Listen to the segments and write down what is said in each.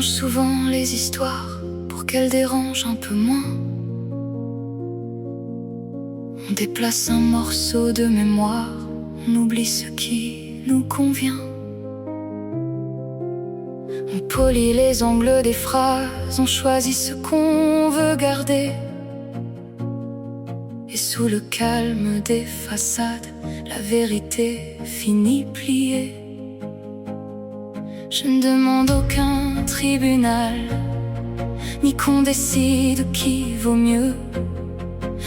change souvent les histoires pour qu'elles dérangent un peu moins. On déplace un morceau de mémoire, on oublie ce qui nous convient. On polit les angles des phrases, on choisit ce qu'on veut garder. Et sous le calme des façades, la vérité finit pliée. Je ne demande aucun tribunal, ni qu'on décide qui vaut mieux.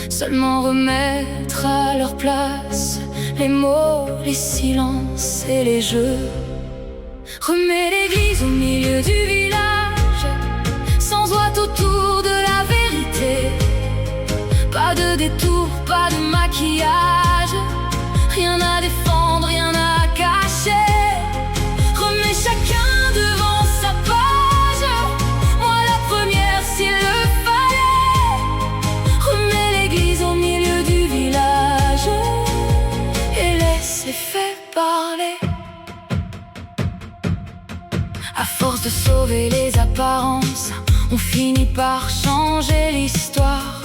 Seulement remettre à leur place les mots, les silences et les jeux. Remets l'église au milieu du village, sans ouate autour de la vérité. Pas de détour, pas de maquillage, rien à défendre, rien à cacher. Remets chacun devant sa page, moi la première s'il le fallait. Remets l'église au milieu du village et laisse les faits parler. À force de sauver les apparences, on finit par changer l'histoire.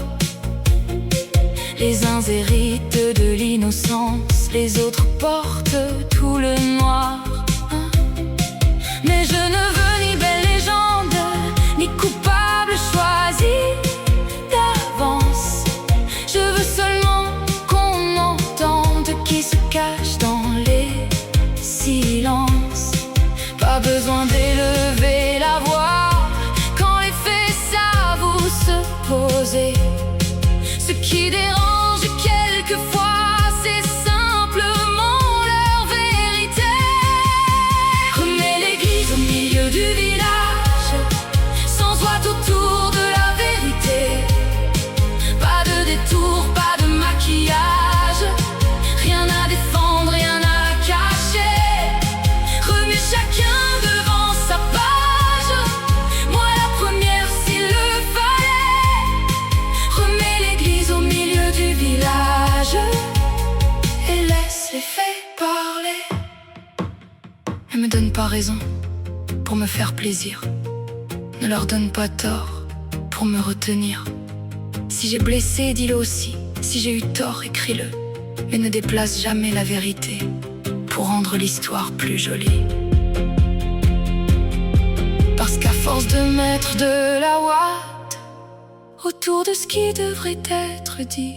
Les uns héritent de l'innocence, les autres portent tout le noir. Mais je ne veux ni belle légende, ni coupable choisi d'avance. Je veux seulement qu'on entende qui se cache dans les silences. Pas besoin d'élever la voix quand les faits s'avouent se poser. Ce qui dérange quelquefois, c'est simplement leur vérité. Remets l'église au milieu du village, sans ouate autour de la vérité. Pas de détour, pas de maquillage, rien à défendre, rien à cacher. Remets chacun devant sa page, moi la première s'il le fallait. Remets l'église au milieu du village et laisse les faits parler. Ne me donne pas raison pour me faire plaisir, ne leur donne pas tort pour me retenir. Si j'ai blessé, dis-le aussi. Si j'ai eu tort, écris-le. Mais ne déplace jamais la vérité pour rendre l'histoire plus jolie. Parce qu'à force de mettre de la ouate autour de ce qui devrait être dit,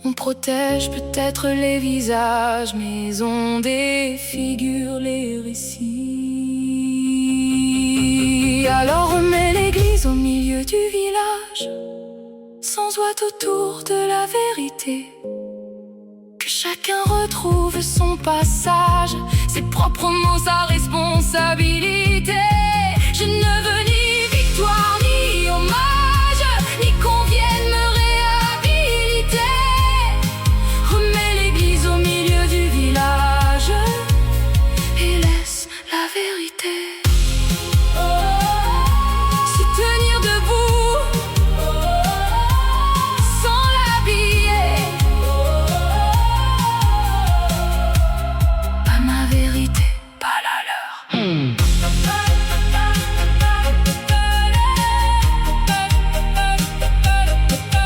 on protège peut-être les visages, mais on défigure les récits. Alors remets l'église au milieu du village, sans ouate autour de la vérité. Que chacun retrouve son passage, ses propres mots, sa responsabilité. Je ne veux ni victoire, ni hommage, ni qu'on vienne me réhabiliter. Remets l'église au milieu du village et laisse la vérité se tenir debout, sans l'habiller. Pas ma vérité, pas la leur.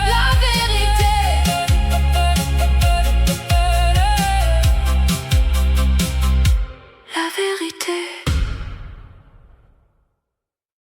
La vérité, la vérité.